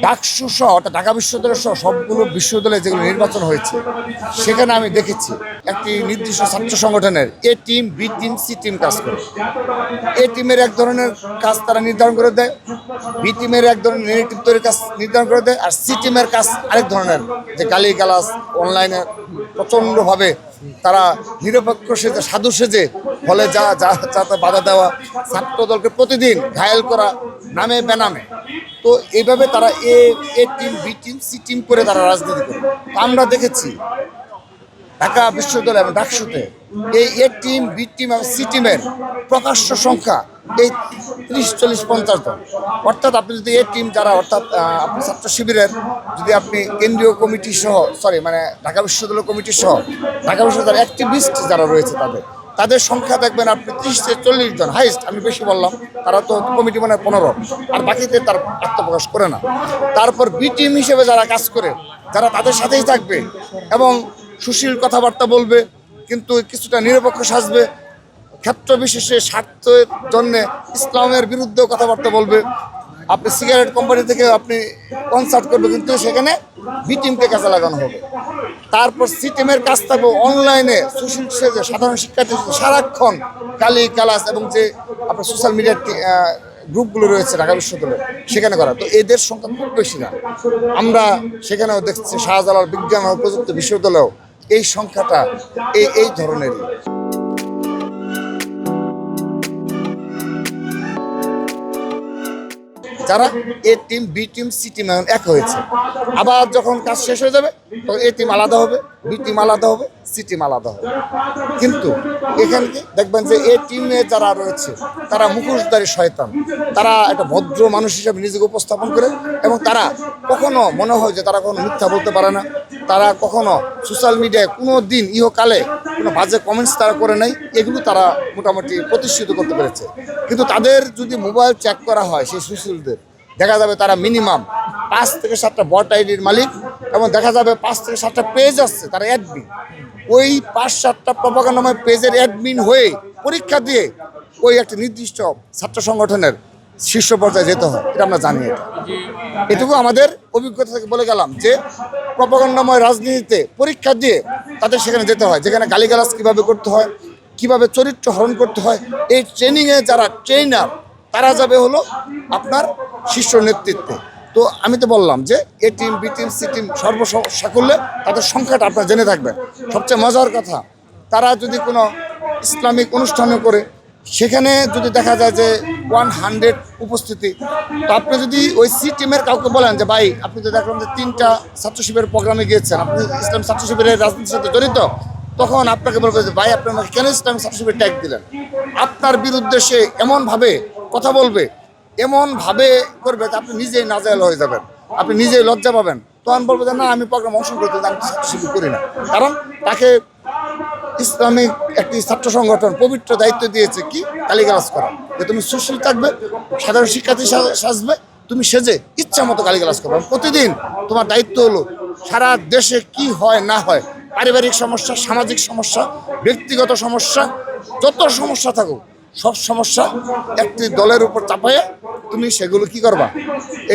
ডাকসু সহ অর্থাৎ ঢাকা বিশ্ববিদ্যালয় সহ সবগুলো বিশ্ববিদ্যালয়ে যেগুলো নির্বাচন হয়েছে সেখানে আমি দেখেছি একটি নির্দিষ্ট ছাত্র সংগঠনের A team, B team, C team কাজ করে। এ টিমের এক ধরনের কাজ তারা নির্ধারণ করে দেয়, বি টিমের এক ধরনের নেগেটিভ তৈরির কাজ নির্ধারণ করে দেয়, আর সি টিমের কাজ আরেক ধরনের, যে গালিগালাজ অনলাইনে প্রচণ্ডভাবে তারা নিরপেক্ষ সেজে, সাধু সেজে, ফলে যাতে বাধা দেওয়া, ছাত্রদলকে প্রতিদিন ঘায়েল করা নামে বেনামে। তো এইভাবে তারা A team, B team, C team করে তারা রাজনীতি করে। আমরা দেখেছি ঢাকা বিশ্ববিদ্যালয় এবং ডাকসুতে এই এ টিম, বি টিম এবং সি টিমের প্রকাশ্য সংখ্যা এই 30-40-50 জন। অর্থাৎ আপনি যদি এ টিম যারা, অর্থাৎ আপনি ছাত্র শিবিরের যদি আপনি কেন্দ্রীয় কমিটি সহ, ঢাকা বিশ্ববিদ্যালয় কমিটি সহ ঢাকা বিশ্ববিদ্যালয়ের অ্যাক্টিভিস্ট যারা রয়েছে তাদের সংখ্যা দেখবেন আপনি 30-40 জন হাইস্ট। আমি বেশি বললাম, তারা তো কমিটি মানে 15, আর বাকিতে তার আত্মপ্রকাশ করে না। তারপর বি টিম হিসেবে যারা কাজ করে, যারা তাদের সাথেই থাকবে এবং সুশীল কথাবার্তা বলবে, কিন্তু কিছুটা নিরপেক্ষ সাজবে, ক্ষেত্র বিশেষে স্বার্থের জন্যে ইসলামের বিরুদ্ধেও কথাবার্তা বলবে। আপনি সিগারেট কোম্পানি থেকে আপনি কনসার্ট করবে, কিন্তু সেখানে বি টিমকে কাজে লাগানো হবে। তারপর সি টিমের কাজ থাকবে অনলাইনে সুশীল সেজে সাধারণ শিক্ষার্থী সারাক্ষণ গালি গালাজ এবং যে আপনার সোশ্যাল মিডিয়ার গ্রুপগুলো রয়েছে ঢাকা বিশ্ববিদ্যালয়ে সেখানে করা। তো এদের সংখ্যা খুব বেশি না। আমরা সেখানেও দেখছি শাহজালাল বিজ্ঞান ও প্রযুক্তি বিশ্ববিদ্যালয়েও এই সংখ্যাটা এই ধরনেরই। যারা A team, B team, C team এক হয়েছে, আবার যখন কাজ শেষ হয়ে যাবে তখন এ টিম আলাদা হবে, বি টিম আলাদা হবে, সি টিম আলাদা হবে। কিন্তু এখানে দেখবেন যে এ টিমে যারা রয়েছে তারা মুখোশধারী শয়তান, তারা একটা ভদ্র মানুষ হিসেবে নিজেকে উপস্থাপন করে, এবং তারা কখনো মনে হয় যে তারা কখনো মিথ্যা বলতে পারে না। তারা কখনো সোশ্যাল মিডিয়ায় কোনো দিন ইহকালে কোনো বাজে কমেন্টস তারা করে নাই, এগুলো তারা মোটামুটি প্রতিষ্ঠিত করতে পেরেছে। কিন্তু তাদের যদি মোবাইল চেক করা হয় সেই সুশীলদের, দেখা যাবে তারা মিনিমাম 5 থেকে 7টা বট আইডির মালিক, এবং দেখা যাবে 5 থেকে 7টা পেজ আসছে তারা অ্যাডমিন। ওই 5-7টা প্রপাগান্ডাময় পেজের অ্যাডমিন হয়ে পরীক্ষা দিয়ে ওই একটা নির্দিষ্ট ছাত্র সংগঠনের শীর্ষ পর্যায়ে যেতে হয়, এটা আমরা জানি। এটুকু আমাদের অভিজ্ঞতা থেকে বলে গেলাম যে প্রপাগান্ডাময় রাজনীতিতে পরীক্ষা দিয়ে তাদের সেখানে যেতে হয়, যেখানে গালিগালাজ কীভাবে করতে হয়, কিভাবে চরিত্র হরণ করতে হয়, এই ট্রেনিংয়ে যারা ট্রেনার তারা যাবে হলো আপনার শীর্ষ নেতৃত্বে। তো আমি তো বললাম যে A team, B team, C team সর্বসাকুল্যে তাদের সংখ্যাটা আপনারা জেনে থাকবেন। সবচেয়ে মজার কথা, তারা যদি কোনো ইসলামিক অনুষ্ঠানে করে সেখানে যদি দেখা যায় যে 100 উপস্থিতি, তো আপনি যদি ওই সি টিমের কাউকে বলেন যে ভাই আপনি তো দেখলাম যে 3টা ছাত্র শিবিরের প্রোগ্রামে গিয়েছেন, আপনি ইসলাম ছাত্র শিবিরের রাজনীতির সাথে জড়িত, তখন আপনাকে বলবে যে ভাই আপনি আমাকে কেন ইসলাম ছাত্র শিবির ট্যাগ দিলেন। আপনার বিরুদ্ধে সে এমনভাবে কথা বলবে, এমনভাবে করবে যে আপনি নিজেই নাজেহাল হয়ে যাবেন, আপনি নিজেই লজ্জা পাবেন। তখন বলবো যে না, আমি প্রোগ্রাম অংশগ্রহণ করতে, আমি ছাত্র শিবির করি না। কারণ তাকে ইসলামিক একটি ছাত্র সংগঠন পবিত্র দায়িত্ব দিয়েছে কি, গালিগালাজ করা, যে তুমি সুশীল থাকবে, সাধারণ শিক্ষার্থী সাজবে, তুমি সেজে ইচ্ছা মতো গালিগালাজ করবে। প্রতিদিন তোমার দায়িত্ব হলো সারা দেশে কি হয় না হয়, পারিবারিক সমস্যা, সামাজিক সমস্যা, ব্যক্তিগত সমস্যা, যত সমস্যা থাকুক সব সমস্যা একটি দলের উপর চাপাইয়ে তুমি সেগুলো কি করবা,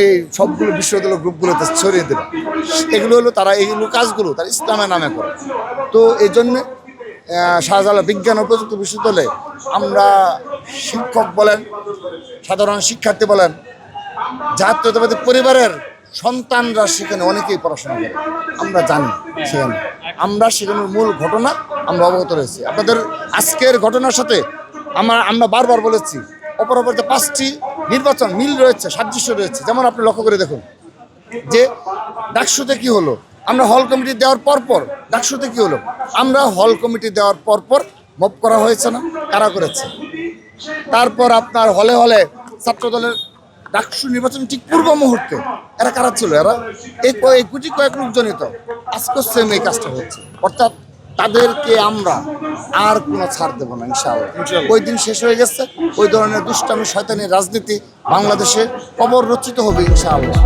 এই সবগুলো বিশ্ববিদ্যালয় গ্রুপগুলোতে ছড়িয়ে দেবে। এগুলো হলো তারা, এইগুলো কাজগুলো তারা ইসলামের নামে করে। তো এই জন্যে শাহজালাল বিজ্ঞান ও প্রযুক্তি বিশ্ববিদ্যালয়ে আমরা শিক্ষক বলেন, সাধারণ শিক্ষার্থী বলেন, জাতীয়তাবাদী পরিবারের সন্তানরা সেখানে অনেকেই পড়াশোনা করে, আমরা জানি। সেখানের মূল ঘটনা আমরা অবগত রয়েছি। আপনাদের আজকের ঘটনার সাথে আমরা বারবার বলেছি, অপরাপর যে 5টি নির্বাচন মিল রয়েছে, সাদৃশ্য রয়েছে। যেমন আপনি লক্ষ্য করে দেখুন যে ডাকসুতে কি হলো, আমরা হল কমিটি দেওয়ার পরপর ডাকসুতে কি হলো, আমরা হল কমিটি দেওয়ার পরপর মব করা হয়েছে না, কারা করেছে। তারপর আপনার হলে হলে ছাত্রদলের ডাকসু নির্বাচন ঠিক পূর্ব মুহূর্তে এরা কারা ছিল, এরা এই কয়েক লোকজনিত আজকে সেম এই কাজটা হচ্ছে। অর্থাৎ তাদেরকে আমরা আর কোনো ছাড় দেবো না ইনশাআল্লাহ। ওই দিন শেষ হয়ে গেছে, ওই ধরনের দুষ্টামি শয়তানি রাজনীতি বাংলাদেশে কবর রচিত হবে ইনশাআল্লাহ।